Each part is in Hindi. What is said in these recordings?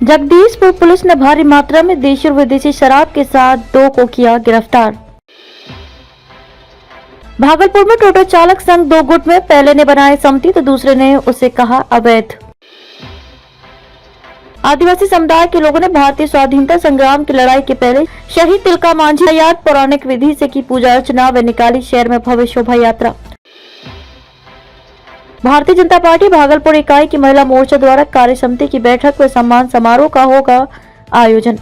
जगदीशपुर पुलिस ने भारी मात्रा में देशी और विदेशी शराब के साथ 2 को किया गिरफ्तार। भागलपुर में टोटो चालक संघ 2 गुट में पहले ने बनाए सम्मति तो दूसरे ने उसे कहा अवैध। आदिवासी समुदाय के लोगों ने भारतीय स्वाधीनता संग्राम की लड़ाई के पहले शहीद तिलका मांझी की याद पौराणिक विधि से की पूजा अर्चना व निकाली शहर में भव्य शोभा यात्रा। भारतीय जनता पार्टी भागलपुर इकाई की महिला मोर्चा द्वारा कार्य समिति की बैठक व सम्मान समारोह का होगा आयोजन।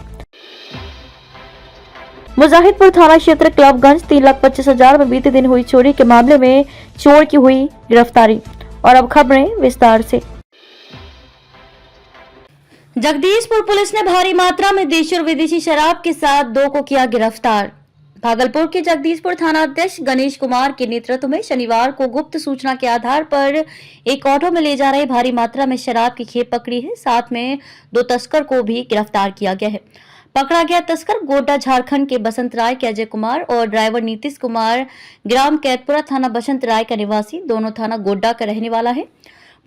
मुजाहिदपुर थाना क्षेत्र क्लबगंज 3,25,000 में बीते दिन हुई चोरी के मामले में चोर की हुई गिरफ्तारी। और अब खबरें विस्तार से। जगदीशपुर पुलिस ने भारी मात्रा में देशी और विदेशी शराब के साथ 2 को किया गिरफ्तार। भागलपुर के जगदीशपुर थाना अध्यक्ष गणेश कुमार के नेतृत्व में शनिवार को गुप्त सूचना के आधार पर एक ऑटो में ले जा रहे भारी मात्रा में शराब की खेप पकड़ी है। साथ में 2 तस्कर को भी गिरफ्तार किया गया है। पकड़ा गया तस्कर गोड्डा झारखंड के बसंत राय के अजय कुमार और ड्राइवर नीतीश कुमार ग्राम कैतपुरा थाना बसंत राय का निवासी दोनों थाना गोड्डा का रहने वाला है।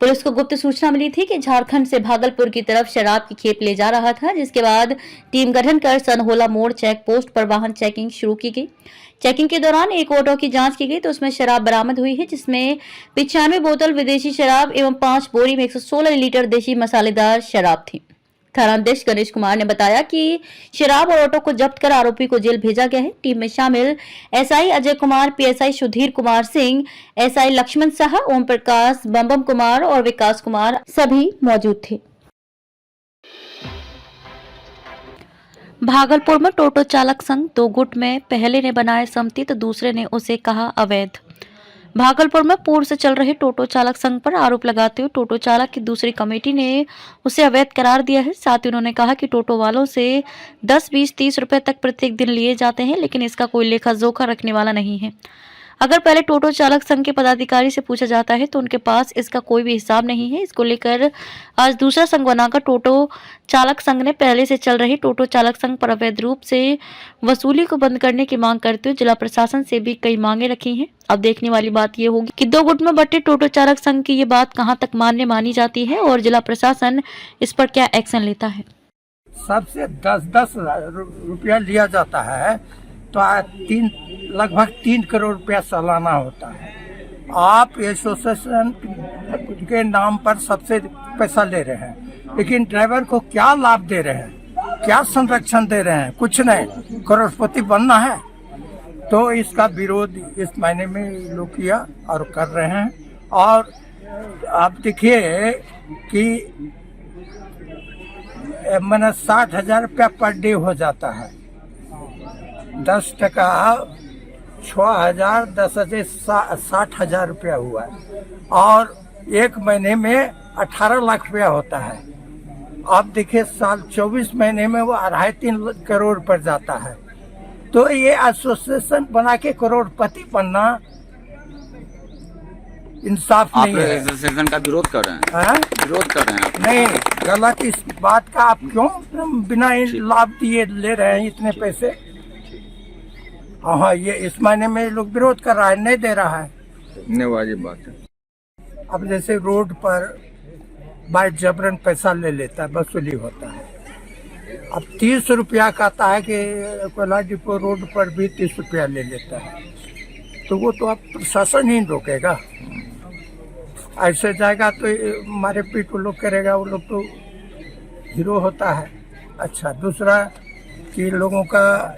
पुलिस को गुप्त सूचना मिली थी कि झारखंड से भागलपुर की तरफ शराब की खेप ले जा रहा था, जिसके बाद टीम गठन कर सनहोला मोड़ चेक पोस्ट पर वाहन चेकिंग शुरू की गई। चेकिंग के दौरान एक ऑटो की जांच की गई तो उसमें शराब बरामद हुई है, जिसमें 95 बोतल विदेशी शराब एवं 5 बोरी में 116 लीटर देशी मसालेदार शराब थी। थानाध्यक्ष गणेश कुमार ने बताया कि शराब और ऑटो को जब्त कर आरोपी को जेल भेजा गया है। टीम में शामिल SI Ajay Kumar, PSI Sudhir Kumar Singh, SI Lakshman Saha, Om Prakash, Bam Kumar और विकास कुमार सभी मौजूद थे। भागलपुर में टोटो चालक संघ 2 गुट में पहले ने बनाए सम्मति तो दूसरे ने उसे कहा अवैध। भागलपुर में पूर्व से चल रहे टोटो चालक संघ पर आरोप लगाते हुए टोटो चालक की दूसरी कमेटी ने उसे अवैध करार दिया है। साथ ही उन्होंने कहा कि टोटो वालों से 10, 20, 30 रुपए तक प्रत्येक दिन लिए जाते हैं, लेकिन इसका कोई लेखा जोखा रखने वाला नहीं है। अगर पहले टोटो चालक संघ के पदाधिकारी से पूछा जाता है तो उनके पास इसका कोई भी हिसाब नहीं है। इसको लेकर आज दूसरा संघ बनाकर टोटो चालक संघ ने पहले से चल रही टोटो चालक संघ पर अवैध रूप से वसूली को बंद करने की मांग करते हुए जिला प्रशासन से भी कई मांगे रखी हैं। अब देखने वाली बात ये होगी कि 2 गुट में बटे टोटो चालक संघ की ये बात कहां तक मान्य मानी जाती है और जिला प्रशासन इस पर क्या एक्शन लेता है। सबसे 10-10 रुपया लिया जाता है तो लगभग 3 करोड़ रुपया सालाना होता है। आप एसोसिएशन के नाम पर सबसे पैसा ले रहे हैं, लेकिन ड्राइवर को क्या लाभ दे रहे हैं, क्या संरक्षण दे रहे हैं? कुछ नहीं। करोड़पति बनना है तो इसका विरोध इस महीने में लोग किया और कर रहे हैं। और आप देखिए कि मैंने 60,000 रुपया पर डे हो जाता है। 10 टका 6,000, 10,000 60,000 रुपया हुआ है और एक महीने में 18 लाख रुपया होता है। आप देखिए साल 24 महीने में वो 2.5-3 करोड़ पर जाता है। तो ये एसोसिएशन बना के करोड़पति बनना इंसाफ नहीं है। एसोसिएशन का विरोध कर रहे हैं? विरोध कर रहे हैं? नहीं, गलत इस बात का। आप क्यों बिना लाभ दिए ले रहे हैं इतने पैसे? हाँ, ये इस महीने में लोग विरोध कर रहा है, नहीं दे रहा है। वाजिब बात है। अब जैसे रोड पर बाय जबरन पैसा ले लेता है, वसूली होता है। अब 30 रुपया कहता है कि कोयला डिपो रोड पर भी 30 रुपया ले लेता है, तो वो तो अब प्रशासन ही रोकेगा। ऐसे जाएगा तो मारे पीट वो लोग करेगा, वो लोग तो हीरो होता है। अच्छा, दूसरा कि लोगों का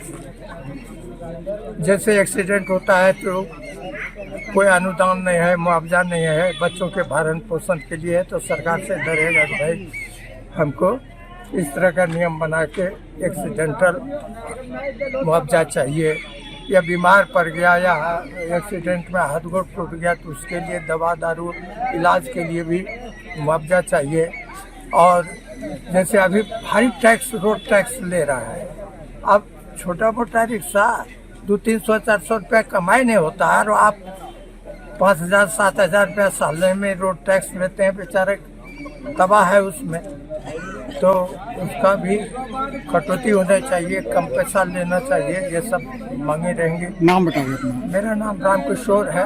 जैसे एक्सीडेंट होता है तो कोई अनुदान नहीं है, मुआवजा नहीं है, बच्चों के भरण पोषण के लिए है, तो सरकार से डरेगा कि भाई हमको इस तरह का नियम बना के एक्सीडेंटल मुआवजा चाहिए। या बीमार पड़ गया या एक्सीडेंट में हाथ गोड़ टूट गया तो उसके लिए दवा दारू इलाज के लिए भी मुआवजा चाहिए। और जैसे अभी भारी टैक्स, रोड टैक्स ले रहा है। अब छोटा मोटा रिक्शा 200-300-400 रुपया कमाई नहीं होता है और आप 5,000-7,000 रुपया साल में रोड टैक्स लेते हैं। बेचारे तबाह है उसमें, तो उसका भी कटौती होना चाहिए, कम पैसा लेना चाहिए। ये सब मांगे रहेंगे। नाम बताइए। मेरा नाम राम किशोर है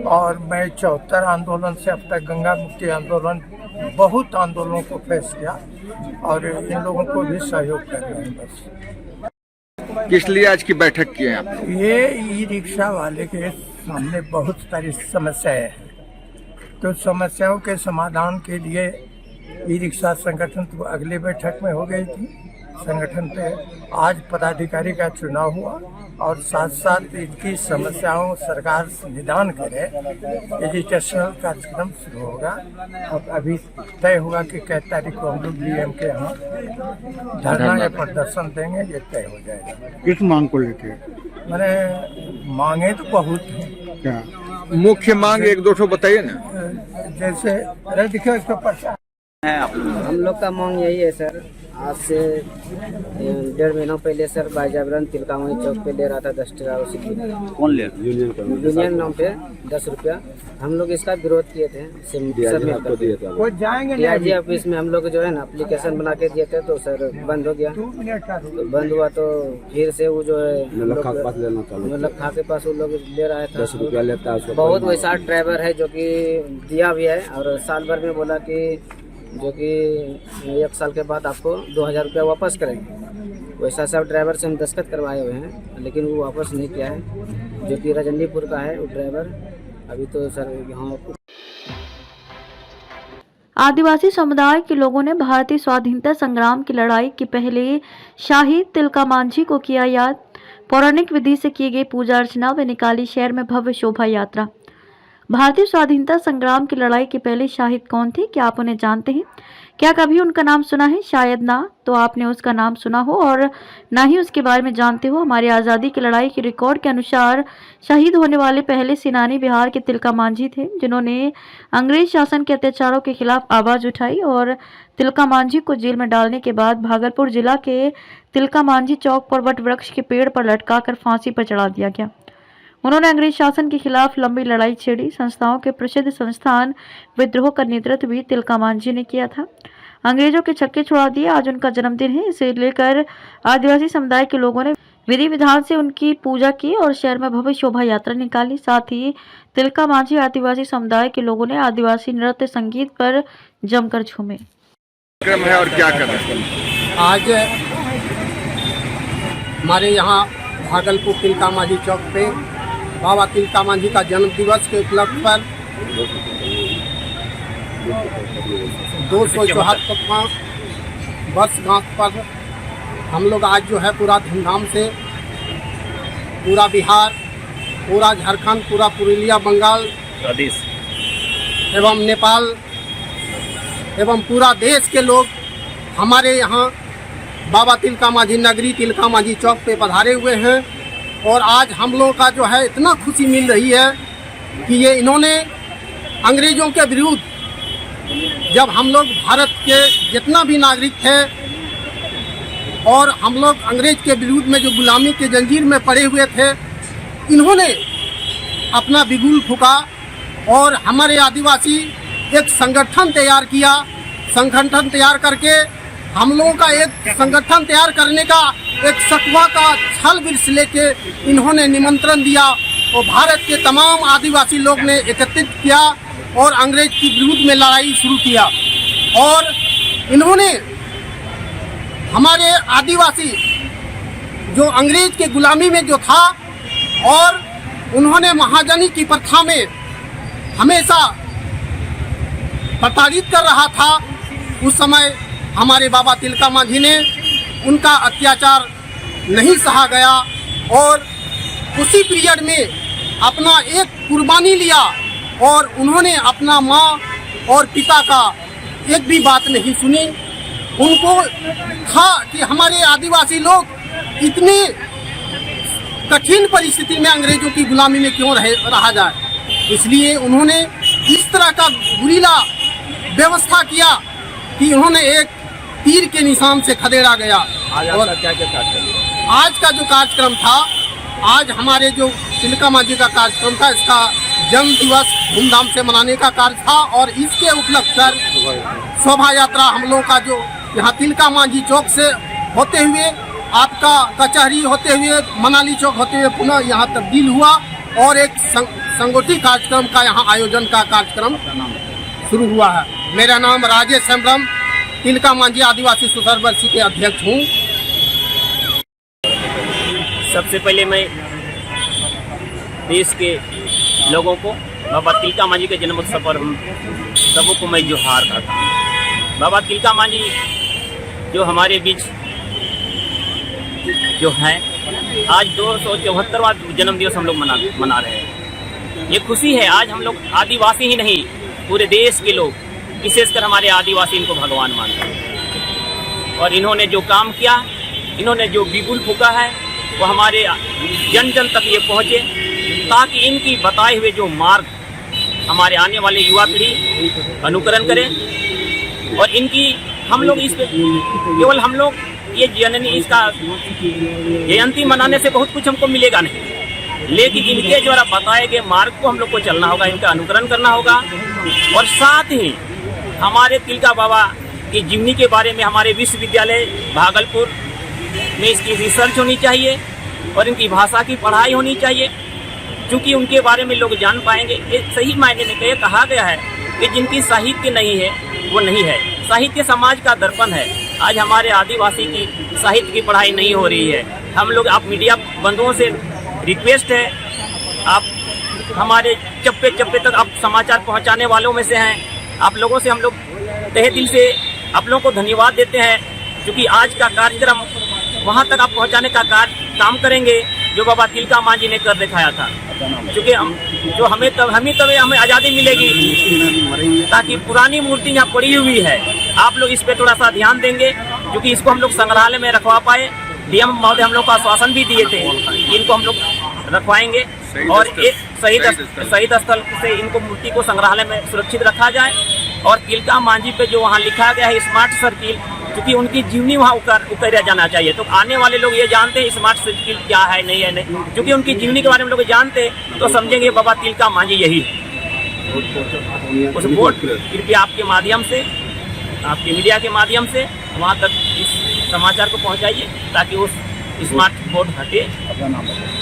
और मैं 74 आंदोलन से अब तक गंगा मुक्ति आंदोलन बहुत आंदोलनों को फेस किया और इन लोगों को भी सहयोग कर रहे हैं। बस किस लिए आज की बैठक की है आप? ये ई रिक्शा वाले के सामने बहुत सारी समस्याएं हैं, तो समस्याओं के समाधान के लिए ई रिक्शा संगठन तो अगली बैठक में हो गई थी। संगठन पे आज पदाधिकारी का चुनाव हुआ और साथ साथ इनकी समस्याओं सरकार निदान करे, एजुकेशनल कार्यक्रम शुरू होगा। अब अभी तय होगा कि कै तारीख को हम लोग डीएम के यहाँ धरना या प्रदर्शन देंगे, ये तय हो जाएगा। किस मांग को लेके? मैंने मांगे तो बहुत हैं। क्या मुख्य मांग एक दो ठो बताइए ना। जैसे अरे देखिए इसका पर्चा हम लोग का मांग यही है सर, आज से 1.5 महीनों पहले सर भाई जागरण तिलकामणि चौक पे ले रहा था 10 टका वसूली। कौन ले? यूनियन नाम पे 10 रुपया। हम लोग इसका विरोध किए थे, वो जाएंगे डीआईजी ऑफिस में हम लोग जो है ना एप्लीकेशन बना के दिए थे, तो सर बंद हो गया। तो बंद हुआ तो फिर से वो जो है नौलखा के पास वो लोग ले रहा था 10 रुपया लेता है। बहुत वैसा ड्राइवर है जो कि दिया भी है और साल भर में बोला कि जो कि 1 साल के बाद आपको 2000 रुपया वापस करेंगे। वैसा सब ड्राइवर से हम दस्तखत करवाए हुए हैं, लेकिन वो वापस नहीं किया है। जो कि रजनीपुर का है वो ड्राइवर अभी तो सर यहाँ। आदिवासी समुदाय के लोगों ने भारतीय स्वाधीनता संग्राम की लड़ाई के पहले शहीद तिलका मांझी को किया याद। पौराणिक विधि से की गई पूजा अर्चना व निकाली शहर में भव्य शोभा यात्रा। भारतीय स्वाधीनता संग्राम की लड़ाई के पहले शहीद कौन थे, क्या आप उन्हें जानते हैं? क्या कभी उनका नाम सुना है? शायद ना तो आपने उसका नाम सुना हो और ना ही उसके बारे में जानते हो। हमारी आज़ादी की लड़ाई के रिकॉर्ड के अनुसार शहीद होने वाले पहले सेनानी बिहार के तिलका मांझी थे, जिन्होंने अंग्रेज शासन के अत्याचारों के खिलाफ आवाज़ उठाई और तिलका मांझी को जेल में डालने के बाद भागलपुर जिला के तिलका मांझी चौक पर वट वृक्ष के पेड़ पर लटकाकर फांसी पर चढ़ा दिया गया। उन्होंने अंग्रेज शासन के खिलाफ लंबी लड़ाई छेड़ी। संस्थाओं के प्रसिद्ध संस्थान विद्रोह का नेतृत्व भी तिलका मांझी ने किया था। अंग्रेजों के छक्के छुड़ा दिए। आज उनका जन्मदिन है, इसे लेकर आदिवासी समुदाय के लोगों ने विधि विधान से उनकी पूजा की और शहर में भव्य शोभा यात्रा निकाली। साथ ही तिलका मांझी आदिवासी समुदाय के लोगों ने आदिवासी नृत्य संगीत पर जमकर झूमे। कार्यक्रम है और क्या कर रहे हैं? आज हमारे यहाँ भागलपुर तिलका मांझी चौक पे बाबा तिलका मांझी का जन्म दिवस के उपलक्ष्य पर 274वां वर्षगांठ पर हम लोग आज जो है पूरा धूमधाम से पूरा बिहार, पूरा झारखंड, पूरा पुरुलिया, बंगाल एवं नेपाल एवं पूरा देश के लोग हमारे यहाँ बाबा तिलका मांझी नगरी तिलका मांझी चौक पे पधारे हुए हैं। और आज हम लोगों का जो है इतना खुशी मिल रही है कि ये इन्होंने अंग्रेज़ों के विरुद्ध, जब हम लोग भारत के जितना भी नागरिक थे और हम लोग अंग्रेज के विरुद्ध में जो गुलामी के जंजीर में पड़े हुए थे, इन्होंने अपना बिगुल फूका और हमारे आदिवासी एक संगठन तैयार किया। संगठन तैयार करके हम लोगों का एक संगठन तैयार करने का एक सकवा का छल वृक्ष लेके इन्होंने निमंत्रण दिया और भारत के तमाम आदिवासी लोग ने एकत्रित किया और अंग्रेज के विरुद्ध में लड़ाई शुरू किया। और इन्होंने हमारे आदिवासी जो अंग्रेज के गुलामी में जो था और उन्होंने महाजनी की प्रथा में हमेशा प्रताड़ित कर रहा था, उस समय हमारे बाबा तिलका मांझी ने उनका अत्याचार नहीं सहा गया और उसी पीरियड में अपना एक कुर्बानी लिया और उन्होंने अपना माँ और पिता का एक भी बात नहीं सुनी। उनको था कि हमारे आदिवासी लोग इतनी कठिन परिस्थिति में अंग्रेजों की गुलामी में क्यों रहा जाए, इसलिए उन्होंने इस तरह का गुरीला व्यवस्था किया कि उन्होंने एक तीर के निशान से खदेड़ा गया। और आज का जो कार्यक्रम था, आज हमारे जो तिलका मांझी का कार्यक्रम था, इसका जन्म दिवस धूमधाम से मनाने का कार्य था और इसके उपलक्ष्य पर शोभा यात्रा हम लोगों का जो यहाँ तिलका मांझी चौक से होते हुए आपका कचहरी होते हुए मनाली चौक होते हुए पुनः यहाँ तब्दील हुआ और एक संगठित कार्यक्रम का यहाँ आयोजन का कार्यक्रम शुरू हुआ है। मेरा नाम राजेश हेम्ब्रम, तिलका मांझी आदिवासी सुधार बल के अध्यक्ष हूँ। सबसे पहले मैं देश के लोगों को बाबा तिलका मांझी के जन्मोत्सव पर हम सबों को मैं जोहार करता हूँ। बाबा तिलका मांझी जो हमारे बीच जो है, आज 274वां जन्मदिवस हम लोग मना रहे हैं। ये खुशी है, आज हम लोग आदिवासी ही नहीं, पूरे देश के लोग, विशेषकर हमारे आदिवासी इनको भगवान मानते हैं। और इन्होंने जो काम किया, इन्होंने जो बिगुल फूका है, वो हमारे जन जन तक ये पहुँचे, ताकि इनकी बताए हुए जो मार्ग हमारे आने वाले युवा पीढ़ी अनुकरण करें। और इनकी हम लोग इस पे केवल हम लोग ये जननी इसका जयंती मनाने से बहुत कुछ हमको मिलेगा नहीं, लेकिन इनके द्वारा बताए गए मार्ग को हम लोग को चलना होगा, इनका अनुकरण करना होगा। और साथ ही हमारे तिलका बाबा की जीवनी के बारे में हमारे विश्वविद्यालय भागलपुर में इसकी रिसर्च होनी चाहिए और इनकी भाषा की पढ़ाई होनी चाहिए, क्योंकि उनके बारे में लोग जान पाएंगे। ये सही मायने में ये कहा गया है कि जिनकी साहित्य नहीं है वो नहीं है। साहित्य समाज का दर्पण है। आज हमारे आदिवासी की साहित्य की पढ़ाई नहीं हो रही है। हम लोग, आप मीडिया बंधुओं से रिक्वेस्ट है, आप हमारे चप्पे चप्पे तक आप समाचार पहुंचाने वालों में से हैं। आप लोगों से हम लोग तहे दिल से आप लोगों को धन्यवाद देते हैं, क्योंकि आज का कार्यक्रम वहां तक आप पहुंचाने का काम करेंगे जो बाबा तिलका मांझी ने कर दिखाया था। क्योंकि हमें आज़ादी मिलेगी, ताकि पुरानी मूर्ति यहाँ पड़ी हुई है, आप लोग इस पे थोड़ा सा ध्यान देंगे, क्योंकि इसको हम लोग संग्रहालय में रखवा पाए। डीएम महोदय हम लोग को आश्वासन भी दिए थे, इनको हम लोग रखवाएंगे और एक शहीद स्थल से इनको मूर्ति को संग्रहालय में सुरक्षित रखा जाए। और तिलका मांझी पे जो वहाँ लिखा गया है स्मार्ट सर्किल, क्योंकि उनकी जीवनी वहाँ उतारा जाना चाहिए, तो आने वाले लोग ये जानते हैं स्मार्ट सर्किल क्या है नहीं है नहीं, क्योंकि उनकी जीवनी के बारे में लोग जानते तो समझेंगे बाबा तिलका मांझी यही है। उस बोर्ड कृपया आपके माध्यम से, आपके मीडिया के माध्यम से वहाँ तक इस समाचार को पहुँचाइए, ताकि उस स्मार्ट बोर्ड हटे।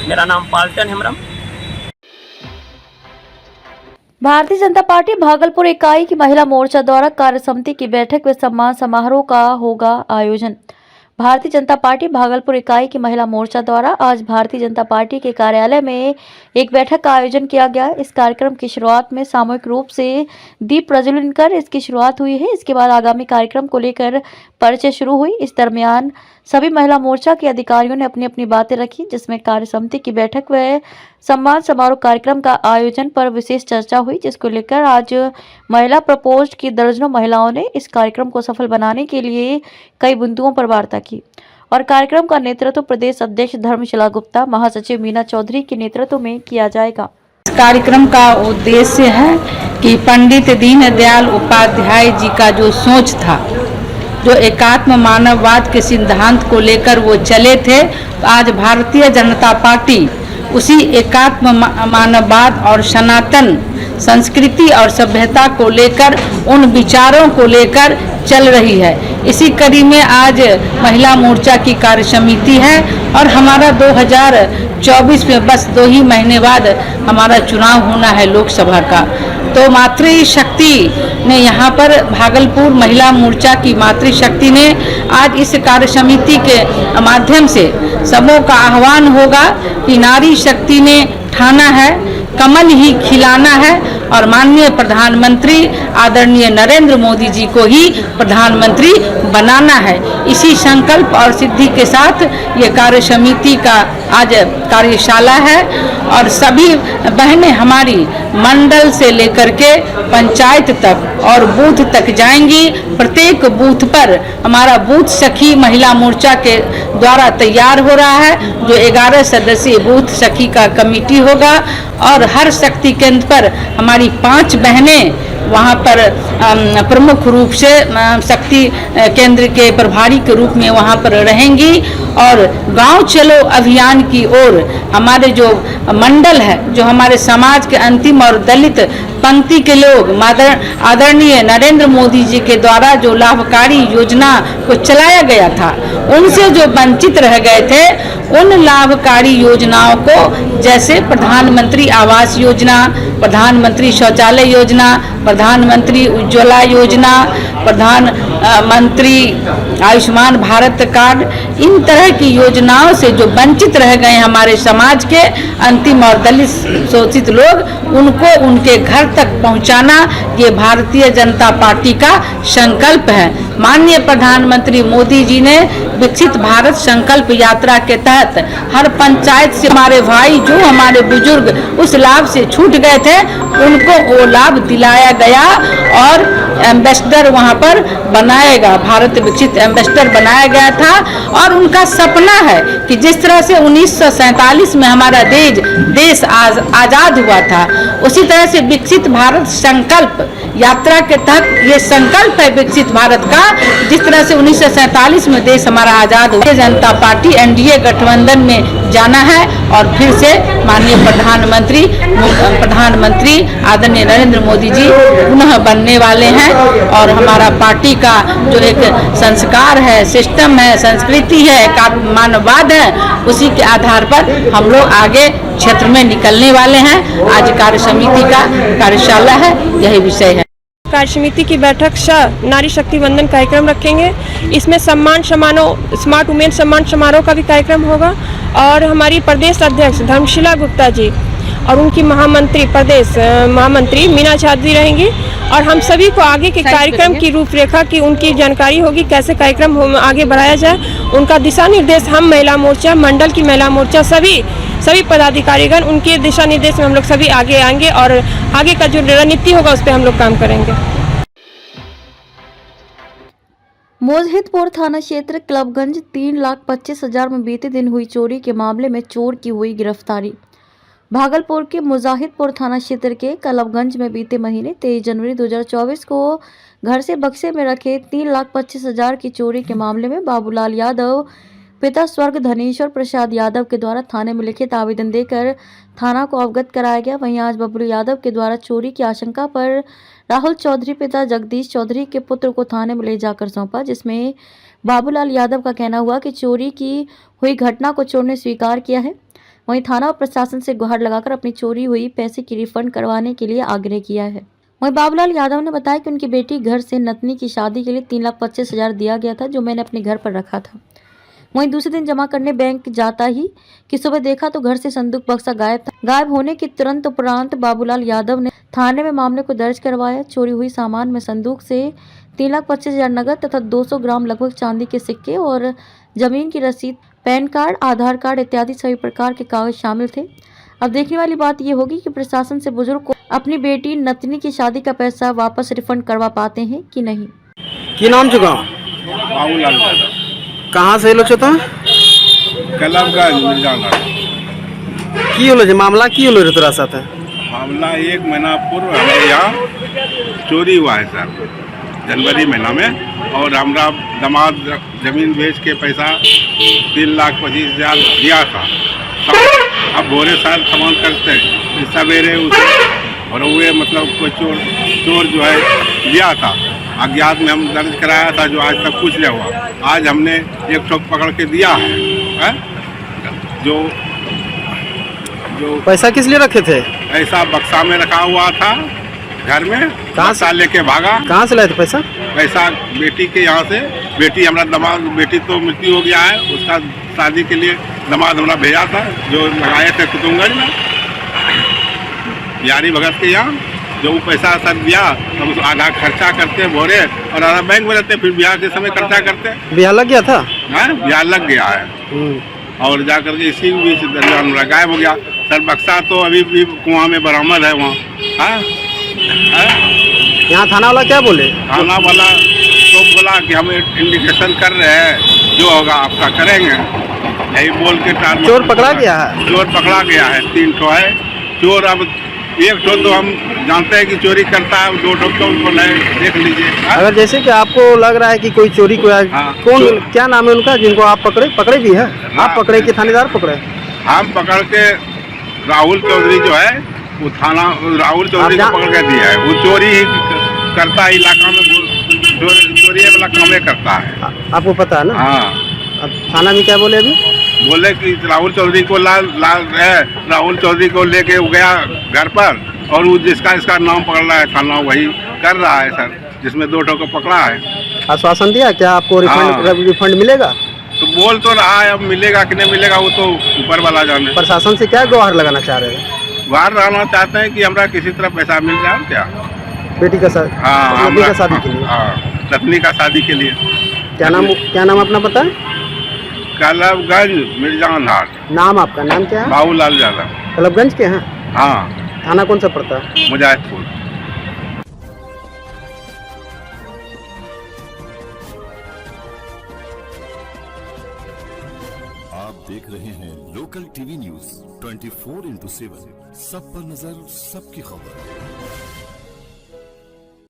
मेरा नाम पाल्टन हेम्ब्रम। भारतीय जनता पार्टी भागलपुर इकाई की महिला मोर्चा द्वारा कार्य समिति की बैठक व सम्मान समारोह का होगा आयोजन। भारतीय जनता पार्टी भागलपुर इकाई की महिला मोर्चा द्वारा आज भारतीय जनता पार्टी के कार्यालय में एक बैठक का आयोजन किया गया। इस कार्यक्रम की शुरुआत में सामूहिक रूप से दीप प्रज्वलन कर इसकी शुरुआत हुई है। इसके बाद आगामी कार्यक्रम को लेकर परिचय शुरू हुई। इस दरमियान सभी महिला मोर्चा के अधिकारियों ने अपनी अपनी बातें रखी, जिसमें कार्य समिति की बैठक व सम्मान समारोह कार्यक्रम का आयोजन पर विशेष चर्चा हुई, जिसको लेकर आज महिला प्रपोस्ट की दर्जनों महिलाओं ने इस कार्यक्रम को सफल बनाने के लिए कई बिंदुओं पर वार्ता की। और कार्यक्रम का नेतृत्व प्रदेश अध्यक्ष धर्मशिला गुप्ता, महासचिव मीना चौधरी के नेतृत्व में किया जाएगा। कार्यक्रम का उद्देश्य है कि पंडित दीनदयाल उपाध्याय जी का जो सोच था, जो एकात्म मानववाद के सिद्धांत को लेकर वो चले थे, तो आज भारतीय जनता पार्टी उसी एकात्म मानववाद और सनातन संस्कृति और सभ्यता को लेकर, उन विचारों को लेकर चल रही है। इसी कड़ी में आज महिला मोर्चा की कार्य समिति है और हमारा 2024 में बस 2 ही महीने बाद हमारा चुनाव होना है लोकसभा का। तो मातृशक्ति ने यहाँ पर भागलपुर महिला मोर्चा की मातृशक्ति ने आज इस कार्य समिति के माध्यम से सबों का आह्वान होगा कि नारी शक्ति ने ठाना है, कमल ही खिलाना है और माननीय प्रधानमंत्री आदरणीय नरेंद्र मोदी जी को ही प्रधानमंत्री बनाना है। इसी संकल्प और सिद्धि के साथ ये कार्य समिति का आज कार्यशाला है और सभी बहनें हमारी मंडल से लेकर के पंचायत तक और बूथ तक जाएंगी। प्रत्येक बूथ पर हमारा बूथ सखी महिला मोर्चा के द्वारा तैयार हो रहा है, जो 11 सदस्यीय बूथ सखी का कमेटी होगा और हर शक्ति केंद्र पर हमारी 5 बहनें वहाँ पर प्रमुख रूप से शक्ति केंद्र के प्रभारी के रूप में वहाँ पर रहेंगी। और गांव चलो अभियान की ओर हमारे जो मंडल है, जो हमारे समाज के अंतिम और दलित पंक्ति के लोग आदरणीय नरेंद्र मोदी जी के द्वारा जो लाभकारी योजना को चलाया गया था, उनसे जो वंचित रह गए थे, उन लाभकारी योजनाओं को, जैसे प्रधानमंत्री आवास योजना, प्रधानमंत्री शौचालय योजना, प्रधानमंत्री उज्ज्वला योजना, प्रधानमंत्री आयुष्मान भारत कार्ड, इन तरह की योजनाओं से जो वंचित रह गए हमारे समाज के अंतिम और दलित शोषित लोग, उनको उनके घर तक पहुंचाना ये भारतीय जनता पार्टी का संकल्प है। माननीय प्रधानमंत्री मोदी जी ने विकसित भारत संकल्प यात्रा के तहत हर पंचायत से हमारे भाई जो हमारे बुजुर्ग उस लाभ से छूट गए थे, उनको वो लाभ दिलाया गया और एम्बेसडर वहाँ पर बनाएगा, भारत विकसित एम्बेसडर बनाया गया था। और उनका सपना है कि जिस तरह से 1947 में हमारा देश आज़ाद हुआ था, उसी तरह से विकसित भारत संकल्प यात्रा के तहत ये संकल्प है विकसित भारत का। जिस तरह से 1947 में देश हमारा आज़ाद हुआ, जनता पार्टी एनडीए गठबंधन में जाना है और फिर से माननीय प्रधानमंत्री आदरणीय नरेंद्र मोदी जी पुनः बनने वाले हैं। और हमारा पार्टी का जो एक संस्कार है, सिस्टम है, संस्कृति है, मानववाद है, उसी के आधार पर हम लोग आगे क्षेत्र में निकलने वाले हैं। आज कार्य समिति का कार्यशाला है, यही विषय है। कार्य समिति की बैठक नारी शक्ति वंदन कार्यक्रम रखेंगे। इसमें सम्मान समारोह, स्मार्ट वुमेन सम्मान समारोह का भी कार्यक्रम होगा और हमारी प्रदेश अध्यक्ष धर्मशिला गुप्ता जी और उनकी प्रदेश महामंत्री मीना चौधरी रहेंगी और हम सभी को आगे के कार्यक्रम की रूपरेखा की उनकी जानकारी होगी, कैसे कार्यक्रम आगे बढ़ाया जाए। उनका दिशा निर्देश हम महिला मोर्चा, मंडल की महिला मोर्चा, सभी पदाधिकारीगण, उनके दिशा निर्देश में हम लोग सभी आगे आएंगे और आगे का जो रणनीति होगा उस पर हम लोग काम करेंगे। मोजहिदपुर थाना क्षेत्र क्लबगंज 3,25,000 में बीते दिन हुई चोरी के मामले में चोर की हुई गिरफ्तारी। भागलपुर के मुजाहिदपुर थाना क्षेत्र के क्लबगंज में बीते महीने 23 जनवरी 2024 को घर से बक्से में रखे 3,25,000 की चोरी के मामले में बाबूलाल यादव पिता स्वर्ग धनेश्वर प्रसाद यादव के द्वारा थाने में लिखित आवेदन देकर थाना को अवगत कराया गया। वहीं आज बबलू यादव के द्वारा चोरी की आशंका पर राहुल चौधरी पिता जगदीश चौधरी के पुत्र को थाने में ले जाकर सौंपा, जिसमें बाबूलाल यादव का कहना हुआ कि चोरी की हुई घटना को चोर ने स्वीकार किया है। वहीं थाना और प्रशासन से गुहार लगाकर अपनी चोरी हुई पैसे की रिफंड करवाने के लिए आग्रह किया है। वहीं बाबूलाल यादव ने बताया कि उनकी बेटी घर से नतनी की शादी के लिए 3,25,000 दिया गया था, जो मैंने अपने घर पर रखा था। वहीं दूसरे दिन जमा करने बैंक जाता ही कि सुबह देखा तो घर से संदूक बक्सा गायब था। गायब होने के तुरंत उपरांत बाबूलाल यादव ने थाने में मामले को दर्ज करवाया। चोरी हुई सामान में संदूक से 3,25,000 नगद तथा 200 ग्राम लगभग चांदी के सिक्के और जमीन की रसीद, पैन कार्ड, आधार कार्ड इत्यादि सभी प्रकार के कागज शामिल थे। अब देखने वाली बात यह होगी कि प्रशासन से बुजुर्ग को अपनी बेटी नतनी की शादी का पैसा वापस रिफंड करवा पाते हैं कि नहीं। की नाम चुका कहाँ से लो तो की होलो जे मामला की होलो रे तोरा साथ? मामला 1 महीना पूर्व हमारे यहाँ चोरी हुआ है सर, जनवरी महीना में। और हमारा दामाद जमीन बेच के पैसा 3,25,000 दिया था। अब भोरे साल सामान करते हैं, सवेरे उसे और हुए मतलब कोई चोर जो है लिया था, अज्ञात में हम दर्ज कराया था, जो आज तक कुछ नहीं हुआ। आज हमने एक ठोक पकड़ के दिया है, जो पैसा किस लिए रखे थे? ऐसा बक्सा में रखा हुआ था घर में। कहाँ से लेके भागा? कहाँ से लाए थे पैसा? पैसा बेटी के यहाँ से। बेटी हमारा दामाद, बेटी तो मृत्यु हो गया है, उसका शादी के लिए दामाद हमारा भेजा था, जो लगाए थे कुतुबगंज में यारी भगत के यहाँ। जो वो पैसा सर दिया, हम उस आधा खर्चा करते भोरे और आधा बैंक में रहते, फिर ब्याह के समय खर्चा करते। ब्याह लग गया था? ब्याह लग गया है और जाकर के इसी बीच दरमियान गायब हो गया। सर बक्सा तो अभी भी कुआं में बरामद है वहाँ। यहाँ थाना वाला क्या बोले? थाना वाला तो बोला कि हम इंडिकेशन कर रहे हैं, जो होगा आपका करेंगे, यही बोल के। चोर पकड़ा गया है? चोर पकड़ा गया है, 3 ठो है चोर। अब 1 ठो तो हम जानते हैं कि चोरी करता है, 2 ठो तो उनको देख लीजिए। अगर जैसे कि आपको लग रहा है कि कोई चोरी को कौन, क्या नाम है उनका जिनको आप पकड़े भी है? आप पकड़े कि थानेदार पकड़े? हम पकड़ के राहुल चौधरी जो है वो थाना राहुल चौधरी को पकड़ के दिया है। वो चोरी ही करता है, इलाका में चोरी वाला काम करता है। आपको पता है ना? हाँ। अब थाना में क्या बोले? अभी बोले कि राहुल चौधरी को राहुल चौधरी को लेके गया घर पर, और वो जिसका इसका नाम पकड़ रहा है थाना, वही कर रहा है सर, जिसमें 2 ठो को पकड़ा है। आश्वासन दिया क्या आपको रिफंड मिलेगा? तो बोल तो रहा है, अब मिलेगा कि नहीं मिलेगा वो तो ऊपर वाला जाने। प्रशासन से क्या गुहार लगाना चाह रहे हैं? बाहर रहना चाहते हैं कि हमरा किसी तरह पैसा मिल जाए क्या। बेटी का शादी के लिए? हाँ, रत्नी का शादी के लिए। क्या नाम अपना पता है? कलबगंज मिर्जान हाट। नाम आपका नाम क्या है? बाबूलाल यादव। कलबगंज के हैं? हाँ। थाना कौन सा पड़ता है? मुजाहिदपुर। आप देख रहे हैं लोकल टीवी न्यूज 24x7, सब पर नजर, सबकी खबर।